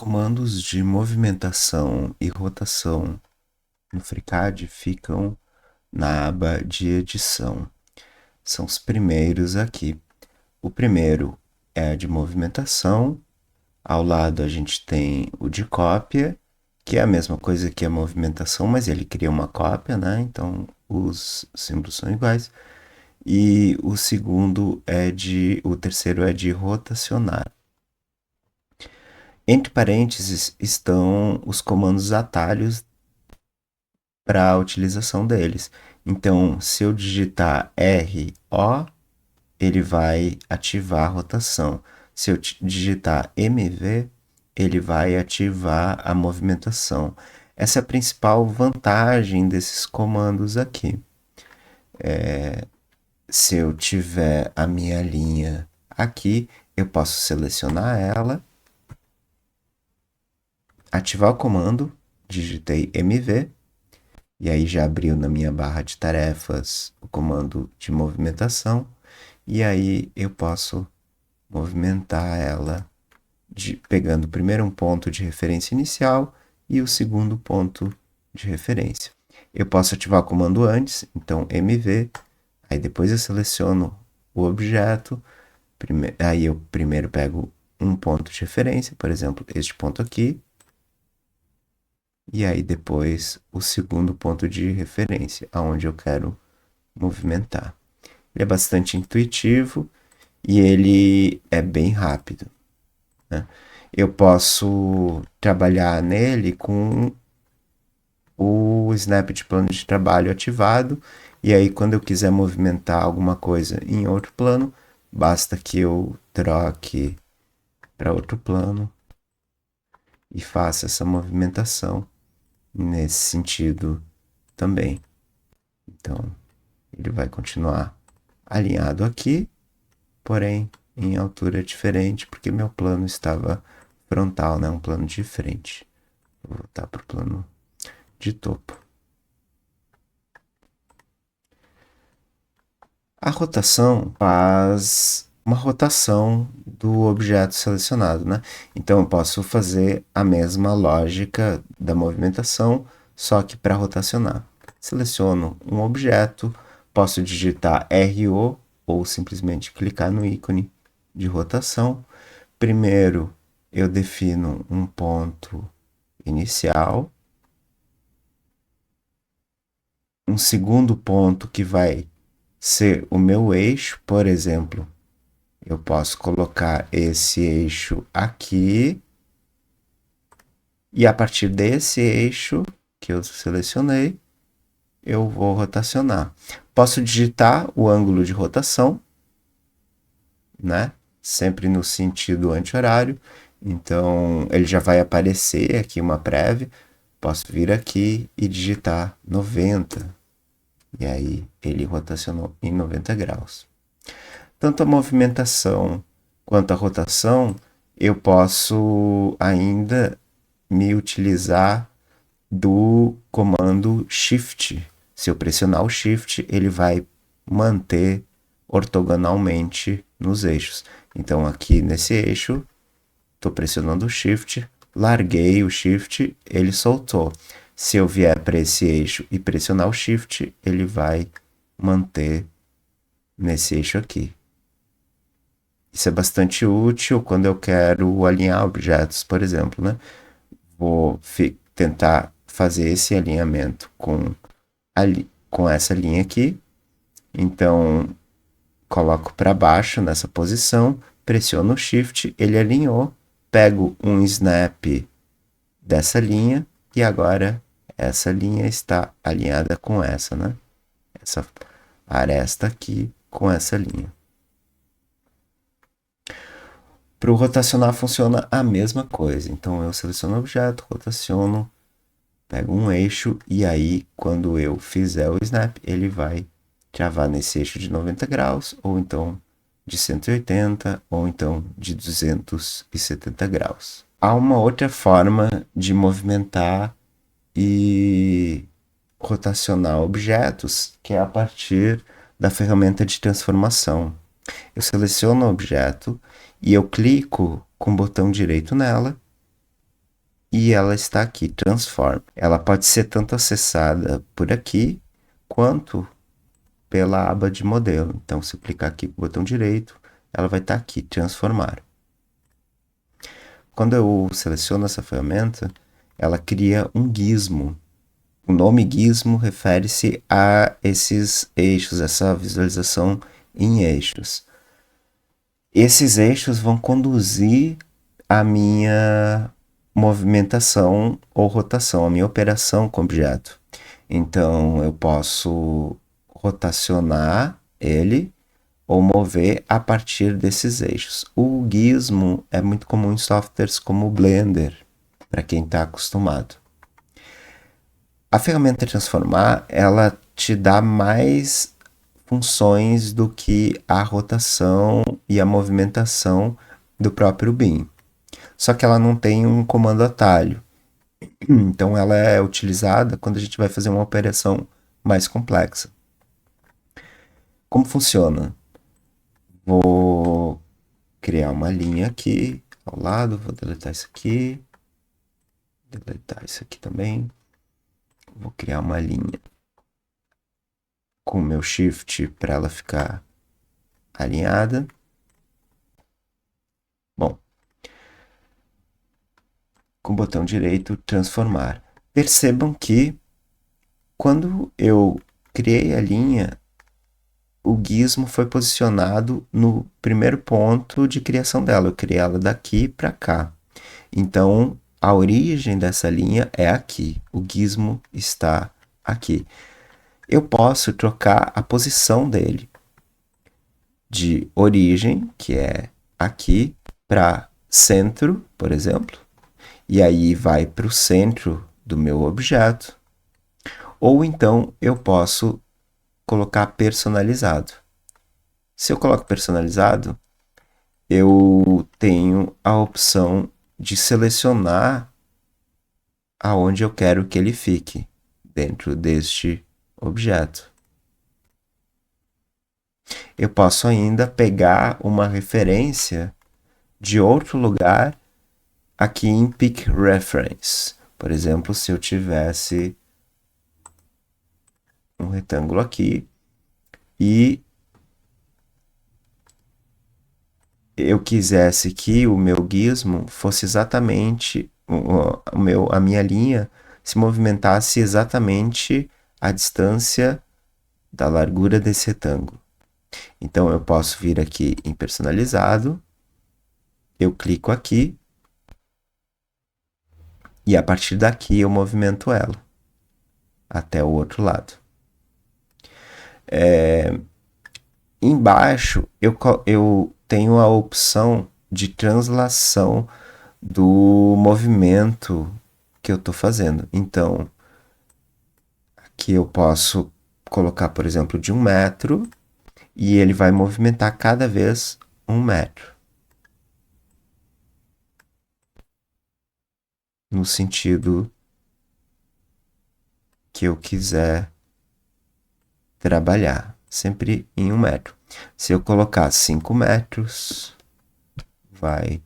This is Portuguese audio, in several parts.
comandos de movimentação e rotação no FreeCAD ficam na aba de edição. São os primeiros aqui. O primeiro é de movimentação. Ao lado a gente tem o de cópia, que é a mesma coisa que a movimentação, mas ele cria uma cópia, né? Então os símbolos são iguais. E o terceiro é de rotacionar. Entre parênteses estão os comandos atalhos para a utilização deles. Então, se eu digitar RO, ele vai ativar a rotação. Se eu digitar MV, ele vai ativar a movimentação. Essa é a principal vantagem desses comandos aqui. Se eu tiver a minha linha aqui, eu posso selecionar ela, ativar o comando, digitei MV, e aí já abriu na minha barra de tarefas o comando de movimentação. E aí eu posso movimentar ela pegando primeiro um ponto de referência inicial e o segundo ponto de referência. Eu posso ativar o comando antes, então MV, aí depois eu seleciono o objeto, aí eu primeiro pego um ponto de referência, por exemplo, este ponto aqui, e aí depois o segundo ponto de referência, aonde eu quero movimentar. Ele é bastante intuitivo e ele é bem rápido, né? Eu posso trabalhar nele com o snap de plano de trabalho ativado, e aí quando eu quiser movimentar alguma coisa em outro plano, basta que eu troque para outro plano e faça essa movimentação nesse sentido também. Então, ele vai continuar alinhado aqui, porém em altura diferente, porque meu plano estava frontal, né? Um plano de frente. Vou voltar para o plano de topo. A rotação faz uma rotação do objeto selecionado, né? Então eu posso fazer a mesma lógica da movimentação, só que para rotacionar. Seleciono um objeto, posso digitar RO ou simplesmente clicar no ícone de rotação. Primeiro eu defino um ponto inicial, um segundo ponto que vai ser o meu eixo, por exemplo, eu posso colocar esse eixo aqui e a partir desse eixo que eu selecionei, eu vou rotacionar. Posso digitar o ângulo de rotação, né? Sempre no sentido anti-horário. Então, ele já vai aparecer aqui uma prévia. Posso vir aqui e digitar 90. E aí, ele rotacionou em 90 graus. Tanto a movimentação quanto a rotação, eu posso ainda me utilizar do comando Shift. Se eu pressionar o Shift, ele vai manter ortogonalmente nos eixos. Então, aqui nesse eixo, estou pressionando o Shift, larguei o Shift, ele soltou. Se eu vier para esse eixo e pressionar o Shift, ele vai manter nesse eixo aqui. Isso é bastante útil quando eu quero alinhar objetos, por exemplo, né? Vou tentar fazer esse alinhamento com essa linha aqui. Então, coloco para baixo nessa posição, pressiono o Shift, ele alinhou, pego um snap dessa linha e agora essa linha está alinhada com essa, né? Essa aresta aqui com essa linha. Para o rotacionar funciona a mesma coisa. Então eu seleciono o objeto, rotaciono, pego um eixo e aí quando eu fizer o snap, ele vai travar nesse eixo de 90 graus, ou então de 180, ou então de 270 graus. Há uma outra forma de movimentar e rotacionar objetos, que é a partir da ferramenta de transformação. Eu seleciono o objeto e eu clico com o botão direito nela e ela está aqui, Transform. Ela pode ser tanto acessada por aqui, quanto pela aba de modelo. Então, se eu clicar aqui com o botão direito, ela vai estar aqui, Transformar. Quando eu seleciono essa ferramenta, ela cria um gizmo. O nome gizmo refere-se a esses eixos, essa visualização em eixos. Esses eixos vão conduzir a minha movimentação ou rotação, a minha operação com o objeto. Então, eu posso rotacionar ele ou mover a partir desses eixos. O gizmo é muito comum em softwares como o Blender, para quem está acostumado. A ferramenta Transformar, ela te dá mais funções do que a rotação e a movimentação do próprio BIM. Só que ela não tem um comando atalho. Então ela é utilizada quando a gente vai fazer uma operação mais complexa. Como funciona? Vou criar uma linha aqui ao lado, vou deletar isso aqui, deletar isso aqui também. Vou criar uma linha com o meu Shift para ela ficar alinhada. Bom, com o botão direito, transformar. Percebam que quando eu criei a linha, o gizmo foi posicionado no primeiro ponto de criação dela. Eu criei ela daqui para cá. Então, a origem dessa linha é aqui. O gizmo está aqui. Eu posso trocar a posição dele de origem, que é aqui, para centro, por exemplo. E aí vai para o centro do meu objeto. Ou então eu posso colocar personalizado. Se eu coloco personalizado, eu tenho a opção de selecionar aonde eu quero que ele fique dentro deste objeto. Eu posso ainda pegar uma referência de outro lugar aqui em Pick Reference. Por exemplo, se eu tivesse um retângulo aqui e eu quisesse que o meu gizmo fosse exatamente a minha linha se movimentasse exatamente a distância da largura desse retângulo. Então eu posso vir aqui em personalizado, eu clico aqui e a partir daqui eu movimento ela até o outro lado. Embaixo eu tenho a opção de translação do movimento que eu estou fazendo. Então, aqui eu posso colocar, por exemplo, de 1 metro e ele vai movimentar cada vez 1 metro. No sentido que eu quiser trabalhar, sempre em 1 metro. Se eu colocar 5 metros, vai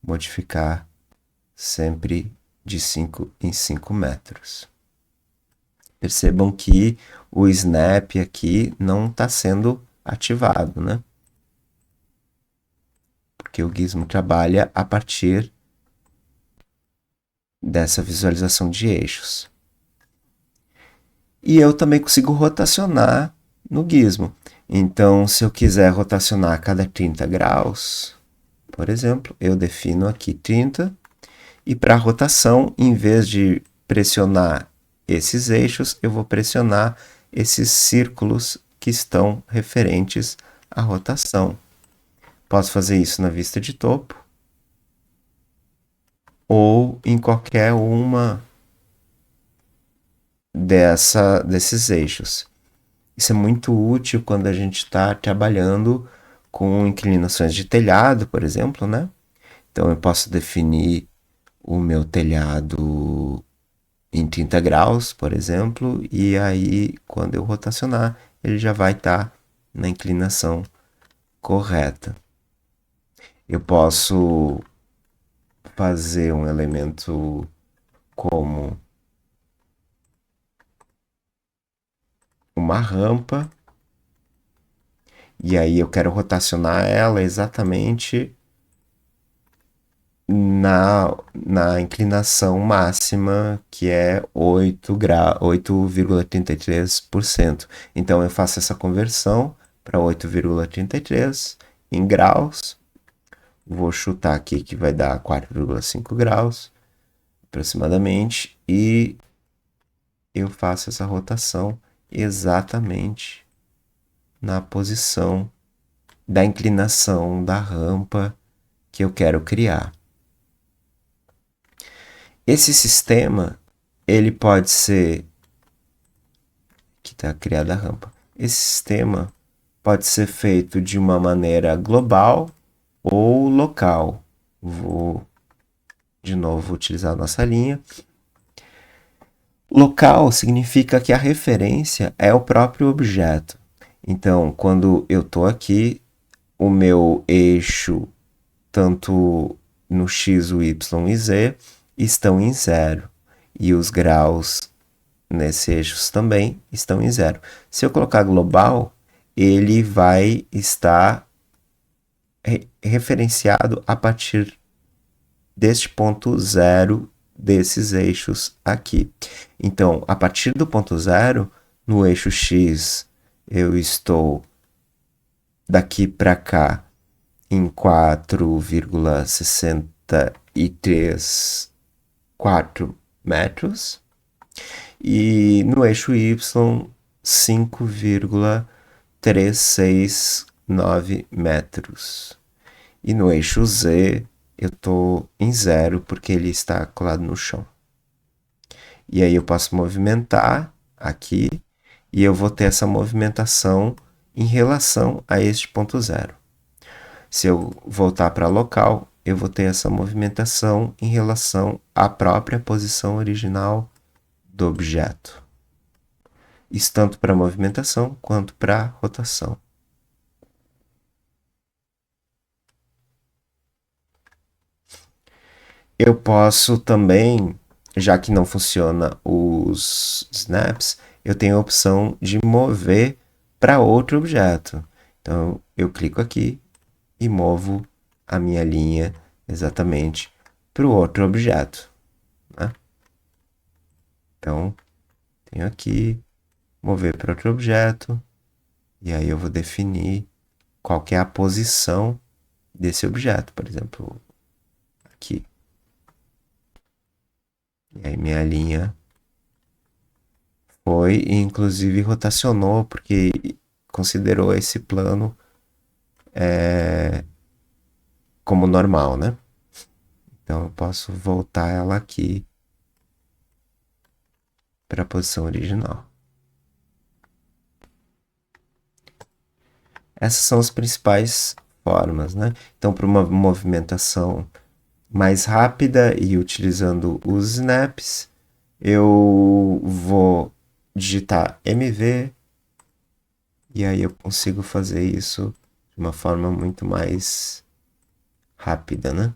modificar sempre de 5 em 5 metros. Percebam que o snap aqui não está sendo ativado, né? Porque o gizmo trabalha a partir dessa visualização de eixos. E eu também consigo rotacionar no gizmo. Então, se eu quiser rotacionar a cada 30 graus, por exemplo, eu defino aqui 30. E para a rotação, em vez de pressionar esses eixos, eu vou pressionar esses círculos que estão referentes à rotação. Posso fazer isso na vista de topo ou em qualquer uma desses eixos. Isso é muito útil quando a gente está trabalhando com inclinações de telhado, por exemplo, né? Então eu posso definir o meu telhado em 30 graus, por exemplo, e aí quando eu rotacionar, ele já vai estar na inclinação correta. Eu posso fazer um elemento como uma rampa, e aí eu quero rotacionar ela exatamente na inclinação máxima, que é 8,33%. Então eu faço essa conversão para 8,33 em graus. Vou chutar aqui que vai dar 4,5 graus aproximadamente, e eu faço essa rotação exatamente na posição da inclinação da rampa que eu quero criar. Esse sistema, ele pode ser... Aqui está criada a rampa. Esse sistema pode ser feito de uma maneira global ou local. Vou de novo utilizar a nossa linha. Local significa que a referência é o próprio objeto. Então, quando eu estou aqui, o meu eixo, tanto no x, o y e z, estão em zero. E os graus nesses eixos também estão em zero. Se eu colocar global, ele vai estar referenciado a partir deste ponto zero desses eixos aqui. Então, a partir do ponto zero, no eixo x, eu estou daqui para cá em 4,634 metros, e no eixo y 5,369 metros. E no eixo z eu estou em zero porque ele está colado no chão. E aí eu posso movimentar aqui e eu vou ter essa movimentação em relação a este ponto zero. Se eu voltar para local, eu vou ter essa movimentação em relação à própria posição original do objeto. Isso tanto para movimentação quanto para rotação. Eu posso também, já que não funciona os snaps, eu tenho a opção de mover para outro objeto. Então eu clico aqui e movo a minha linha exatamente para o outro objeto, né? Então tenho aqui mover para outro objeto, e aí eu vou definir qual que é a posição desse objeto, por exemplo, aqui. E aí minha linha foi e inclusive rotacionou, porque considerou esse plano como normal, né? Então eu posso voltar ela aqui para a posição original. Essas são as principais formas, né? Então, para uma movimentação mais rápida e utilizando os snaps, eu vou digitar MV, e aí eu consigo fazer isso de uma forma muito mais rápida, né?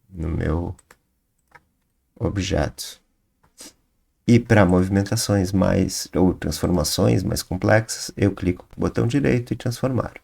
No meu objeto. E para movimentações mais ou transformações mais complexas, eu clico no botão direito e transformar.